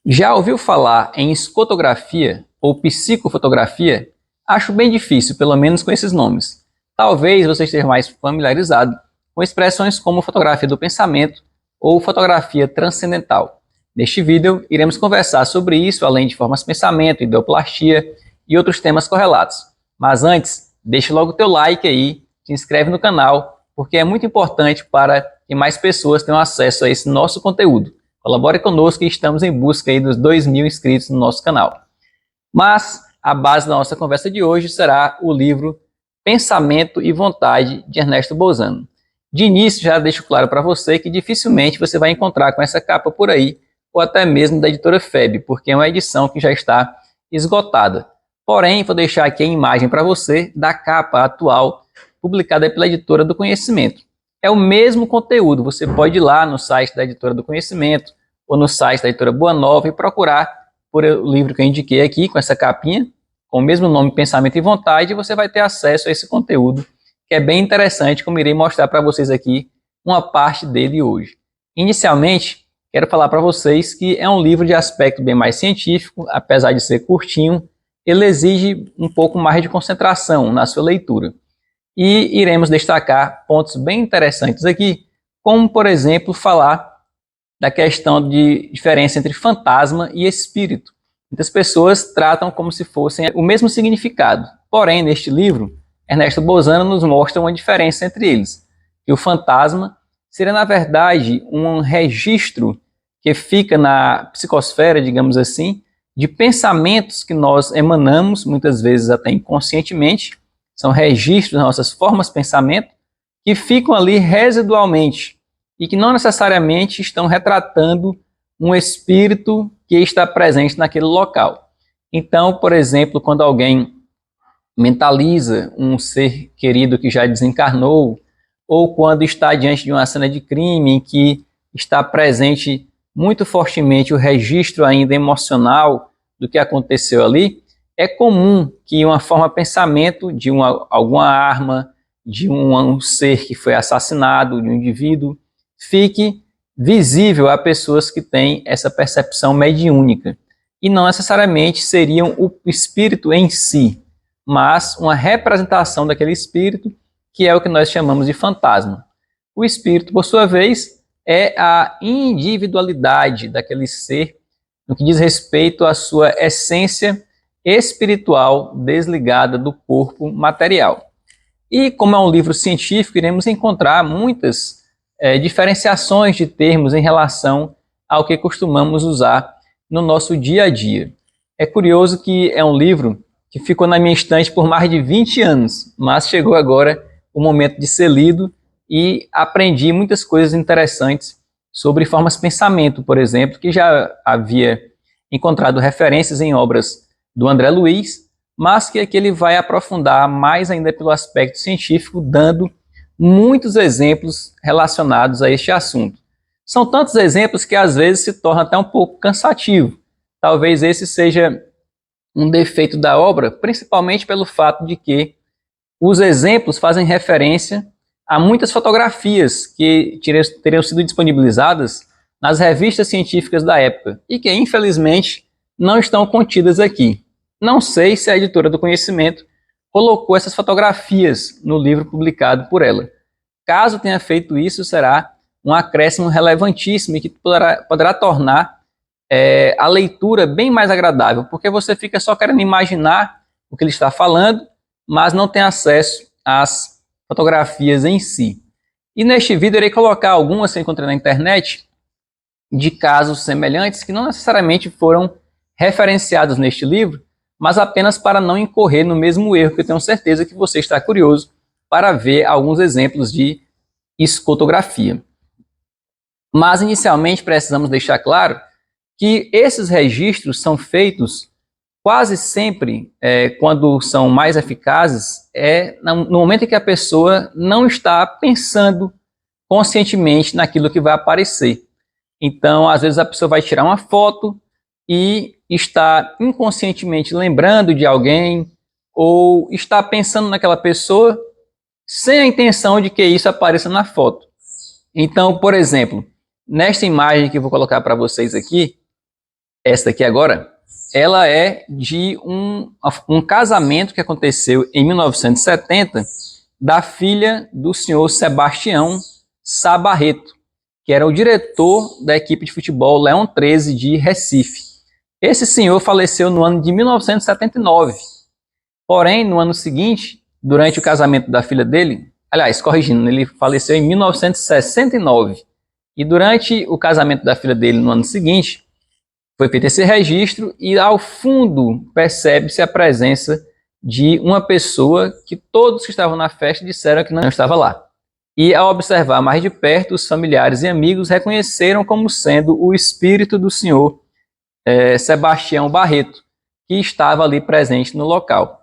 Já ouviu falar em escotografia ou psicofotografia? Acho bem difícil, pelo menos com esses nomes. Talvez você esteja mais familiarizado com expressões como fotografia do pensamento ou fotografia transcendental. Neste vídeo, iremos conversar sobre isso, além de formas de pensamento, ideoplastia e outros temas correlatos. Mas antes, deixe logo o teu like aí, se inscreve no canal, porque é muito importante para que mais pessoas tenham acesso a esse nosso conteúdo. Colabore conosco e estamos em busca aí dos 2.000 inscritos no nosso canal. Mas a base da nossa conversa de hoje será o livro Pensamento e Vontade, de Ernesto Bolzano. De início, já deixo claro para você que dificilmente você vai encontrar com essa capa por aí, ou até mesmo da editora FEB, porque é uma edição que já está esgotada. Porém, vou deixar aqui a imagem para você da capa atual, publicada pela Editora do Conhecimento. É o mesmo conteúdo, você pode ir lá no site da Editora do Conhecimento ou no site da Editora Boa Nova e procurar por o livro que eu indiquei aqui, com essa capinha, com o mesmo nome, Pensamento e Vontade, e você vai ter acesso a esse conteúdo, que é bem interessante, como irei mostrar para vocês aqui uma parte dele hoje. Inicialmente, quero falar para vocês que é um livro de aspecto bem mais científico, apesar de ser curtinho, ele exige um pouco mais de concentração na sua leitura. E iremos destacar pontos bem interessantes aqui, como, por exemplo, falar da questão de diferença entre fantasma e espírito. Muitas pessoas tratam como se fossem o mesmo significado. Porém, neste livro, Ernesto Bolzano nos mostra uma diferença entre eles. Que o fantasma seria, na verdade, um registro que fica na psicosfera, digamos assim, de pensamentos que nós emanamos, muitas vezes até inconscientemente, são registros das nossas formas de pensamento, que ficam ali residualmente e que não necessariamente estão retratando um espírito que está presente naquele local. Então, por exemplo, quando alguém mentaliza um ser querido que já desencarnou, ou quando está diante de uma cena de crime em que está presente muito fortemente o registro ainda emocional do que aconteceu ali, é comum que uma forma de pensamento de alguma arma, de um ser que foi assassinado, de um indivíduo, fique visível a pessoas que têm essa percepção mediúnica. E não necessariamente seriam o espírito em si, mas uma representação daquele espírito, que é o que nós chamamos de fantasma. O espírito, por sua vez, é a individualidade daquele ser no que diz respeito à sua essência espiritual desligada do corpo material. E como é um livro científico, iremos encontrar muitas diferenciações de termos em relação ao que costumamos usar no nosso dia a dia. É curioso que é um livro que ficou na minha estante por mais de 20 anos, mas chegou agora o momento de ser lido e aprendi muitas coisas interessantes sobre formas de pensamento, por exemplo, que já havia encontrado referências em obras do André Luiz, mas que aqui ele vai aprofundar mais ainda pelo aspecto científico, dando muitos exemplos relacionados a este assunto. São tantos exemplos que às vezes se torna até um pouco cansativo. Talvez esse seja um defeito da obra, principalmente pelo fato de que os exemplos fazem referência a muitas fotografias que teriam sido disponibilizadas nas revistas científicas da época e que, infelizmente, não estão contidas aqui. Não sei se a Editora do Conhecimento colocou essas fotografias no livro publicado por ela. Caso tenha feito isso, será um acréscimo relevantíssimo e que poderá tornar a leitura bem mais agradável, porque você fica só querendo imaginar o que ele está falando, mas não tem acesso às fotografias em si. E neste vídeo eu irei colocar algumas que eu encontrei na internet de casos semelhantes que não necessariamente foram referenciados neste livro, mas apenas para não incorrer no mesmo erro, que eu tenho certeza que você está curioso para ver alguns exemplos de escotografia. Mas, inicialmente, precisamos deixar claro que esses registros são feitos quase sempre, quando são mais eficazes, no momento em que a pessoa não está pensando conscientemente naquilo que vai aparecer. Então, às vezes a pessoa vai tirar uma foto e está inconscientemente lembrando de alguém ou está pensando naquela pessoa sem a intenção de que isso apareça na foto. Então, por exemplo, nesta imagem que eu vou colocar para vocês aqui, Esta aqui agora, ela é de um casamento que aconteceu em 1970 da filha do senhor Sebastião Sá Barreto, que era o diretor da equipe de futebol Leão 13 de Recife. Esse senhor faleceu no ano de 1979. Porém, no ano seguinte, durante o casamento da filha dele, aliás, corrigindo, ele faleceu em 1969. E durante o casamento da filha dele no ano seguinte, foi feito esse registro e ao fundo percebe-se a presença de uma pessoa que todos que estavam na festa disseram que não estava lá. E ao observar mais de perto, os familiares e amigos reconheceram como sendo o espírito do senhor Sebastião Barreto, que estava ali presente no local.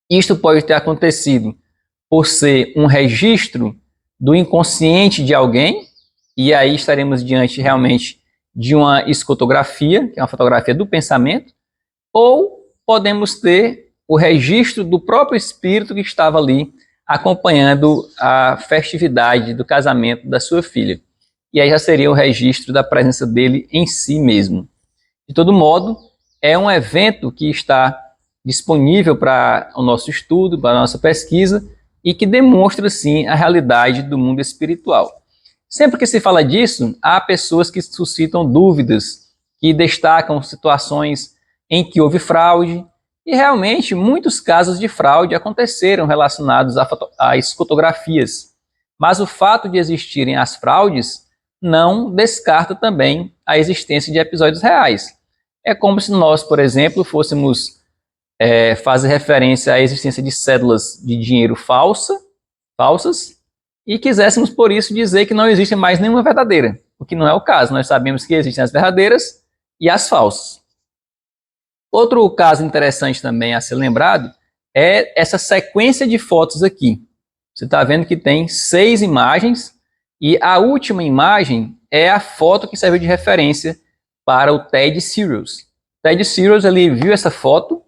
Isto pode ter acontecido por ser um registro do inconsciente de alguém, e aí estaremos diante realmente de uma escotografia, que é uma fotografia do pensamento, ou podemos ter o registro do próprio espírito que estava ali acompanhando a festividade do casamento da sua filha. E aí já seria o registro da presença dele em si mesmo. De todo modo, é um evento que está disponível para o nosso estudo, para a nossa pesquisa, e que demonstra, sim, a realidade do mundo espiritual. Sempre que se fala disso, há pessoas que suscitam dúvidas, que destacam situações em que houve fraude, e realmente muitos casos de fraude aconteceram relacionados a escotografias. Mas o fato de existirem as fraudes não descarta também a existência de episódios reais. É como se nós, por exemplo, fôssemos fazer referência à existência de cédulas de dinheiro falsas, e quiséssemos, por isso, dizer que não existe mais nenhuma verdadeira, o que não é o caso. Nós sabemos que existem as verdadeiras e as falsas. Outro caso interessante também a ser lembrado é essa sequência de fotos aqui. Você está vendo que tem 6 imagens e a última imagem é a foto que serviu de referência para o Ted Searles. Ted Searles, ele viu essa foto,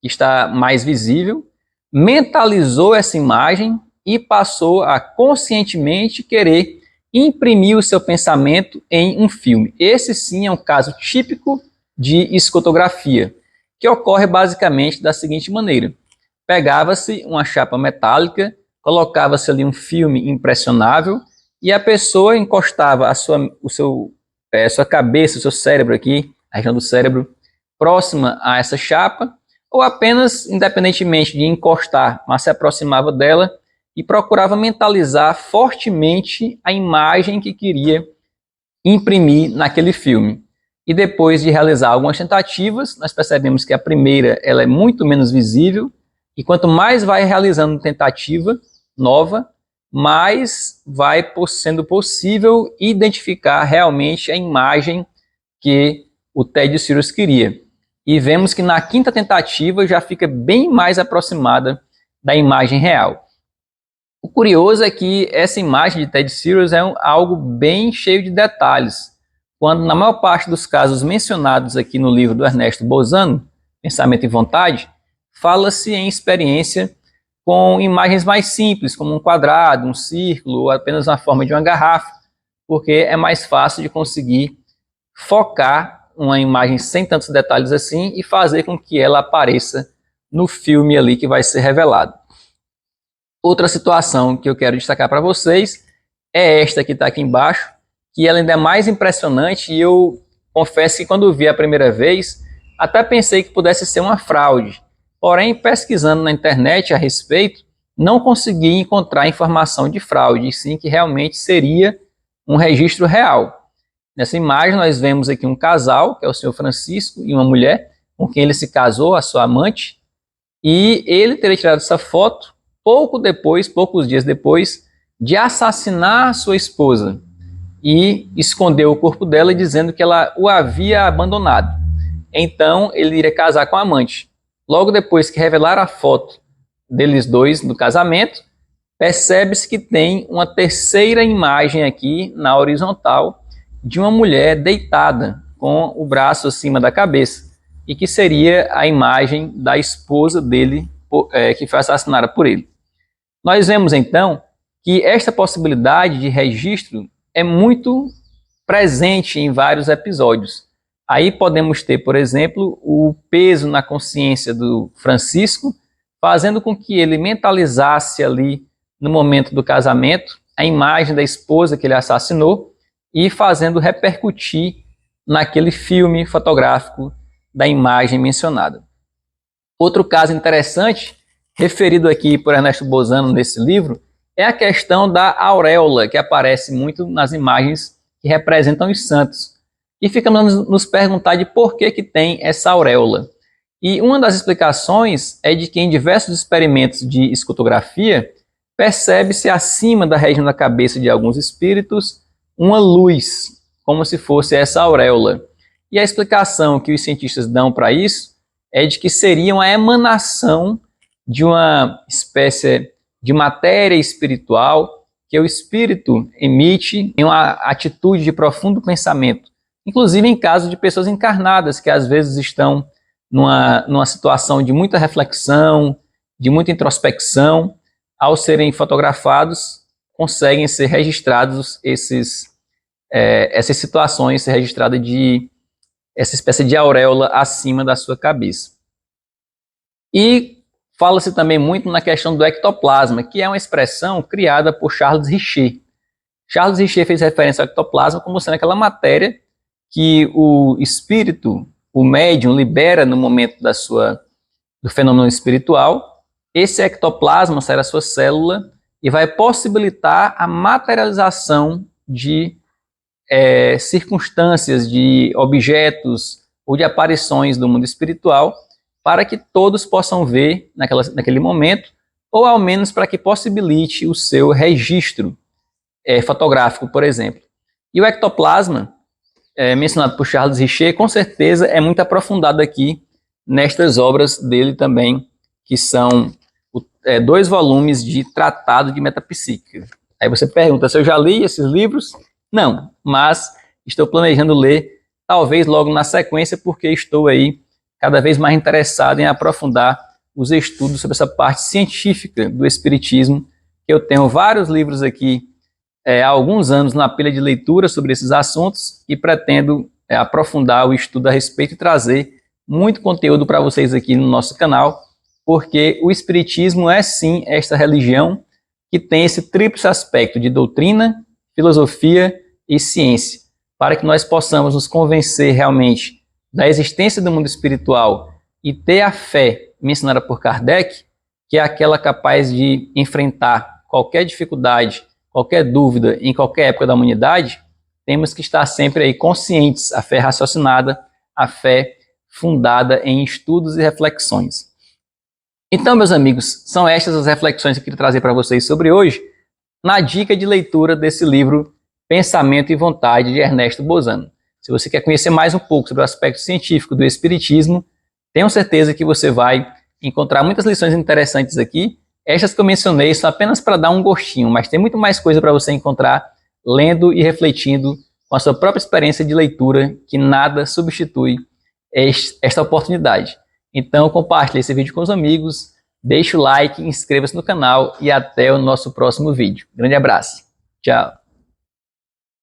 que está mais visível, mentalizou essa imagem e passou a conscientemente querer imprimir o seu pensamento em um filme. Esse sim é um caso típico de escotografia, que ocorre basicamente da seguinte maneira: pegava-se uma chapa metálica, colocava-se ali um filme impressionável e a pessoa encostava sua cabeça, o seu cérebro aqui, a região do cérebro, próxima a essa chapa, ou apenas, independentemente de encostar, mas se aproximava dela e procurava mentalizar fortemente a imagem que queria imprimir naquele filme. E depois de realizar algumas tentativas, nós percebemos que a primeira ela é muito menos visível, e quanto mais vai realizando tentativa nova, mais vai sendo possível identificar realmente a imagem que o Ted Searles queria. E vemos que na quinta tentativa já fica bem mais aproximada da imagem real. O curioso é que essa imagem de Ted Searles é algo bem cheio de detalhes, quando na maior parte dos casos mencionados aqui no livro do Ernesto Bozano, Pensamento e Vontade, fala-se em experiência com imagens mais simples, como um quadrado, um círculo, ou apenas uma forma de uma garrafa, porque é mais fácil de conseguir focar uma imagem sem tantos detalhes assim e fazer com que ela apareça no filme ali que vai ser revelado. Outra situação que eu quero destacar para vocês é esta que está aqui embaixo, que ela ainda é mais impressionante, e eu confesso que quando vi a primeira vez, até pensei que pudesse ser uma fraude. Porém, pesquisando na internet a respeito, não consegui encontrar informação de fraude, e sim que realmente seria um registro real. Nessa imagem nós vemos aqui um casal, que é o senhor Francisco e uma mulher, com quem ele se casou, a sua amante, e ele teria tirado essa foto poucos dias depois, de assassinar sua esposa e escondeu o corpo dela dizendo que ela o havia abandonado. Então ele iria casar com a amante. Logo depois que revelaram a foto deles dois no casamento, percebe-se que tem uma terceira imagem aqui na horizontal de uma mulher deitada com o braço acima da cabeça, e que seria a imagem da esposa dele que foi assassinada por ele. Nós vemos então que esta possibilidade de registro é muito presente em vários episódios. Aí podemos ter, por exemplo, o peso na consciência do Francisco, fazendo com que ele mentalizasse ali, no momento do casamento, a imagem da esposa que ele assassinou e fazendo repercutir naquele filme fotográfico da imagem mencionada. Outro caso interessante, referido aqui por Ernesto Bozano nesse livro, é a questão da auréola, que aparece muito nas imagens que representam os santos. E ficamos nos perguntar de por que tem essa auréola. E uma das explicações é de que em diversos experimentos de escotografia, percebe-se acima da região da cabeça de alguns espíritos uma luz, como se fosse essa auréola. E a explicação que os cientistas dão para isso é de que seria uma emanação de uma espécie de matéria espiritual que o espírito emite em uma atitude de profundo pensamento, inclusive em caso de pessoas encarnadas que às vezes estão numa situação de muita reflexão, de muita introspecção. Ao serem fotografados, conseguem ser registrados essas situações, ser registrada de essa espécie de auréola acima da sua cabeça. E fala-se também muito na questão do ectoplasma, que é uma expressão criada por Charles Richer. Charles Richer fez referência ao ectoplasma como sendo aquela matéria que o espírito, o médium, libera no momento do fenômeno espiritual. Esse ectoplasma sai da sua célula e vai possibilitar a materialização de circunstâncias, de objetos ou de aparições do mundo espiritual, para que todos possam ver naquele momento, ou ao menos para que possibilite o seu registro fotográfico, por exemplo. E o ectoplasma, mencionado por Charles Richer, com certeza é muito aprofundado aqui nestas obras dele também, que são 2 volumes de Tratado de Metapsíquica. Aí você pergunta se eu já li esses livros? Não, mas estou planejando ler, talvez logo na sequência, porque estou aí cada vez mais interessado em aprofundar os estudos sobre essa parte científica do Espiritismo. Eu tenho vários livros aqui há alguns anos na pilha de leitura sobre esses assuntos e pretendo aprofundar o estudo a respeito e trazer muito conteúdo para vocês aqui no nosso canal, porque o Espiritismo é sim esta religião que tem esse tríplice aspecto de doutrina, filosofia e ciência, para que nós possamos nos convencer realmente da existência do mundo espiritual e ter a fé mencionada por Kardec, que é aquela capaz de enfrentar qualquer dificuldade, qualquer dúvida em qualquer época da humanidade. Temos que estar sempre aí conscientes, a fé raciocinada, a fé fundada em estudos e reflexões. Então, meus amigos, são estas as reflexões que eu queria trazer para vocês sobre hoje, na dica de leitura desse livro Pensamento e Vontade, de Ernesto Bozano. Se você quer conhecer mais um pouco sobre o aspecto científico do Espiritismo, tenho certeza que você vai encontrar muitas lições interessantes aqui. Estas que eu mencionei são apenas para dar um gostinho, mas tem muito mais coisa para você encontrar lendo e refletindo com a sua própria experiência de leitura, que nada substitui esta oportunidade. Então, compartilhe esse vídeo com os amigos, deixe o like, inscreva-se no canal e até o nosso próximo vídeo. Grande abraço. Tchau.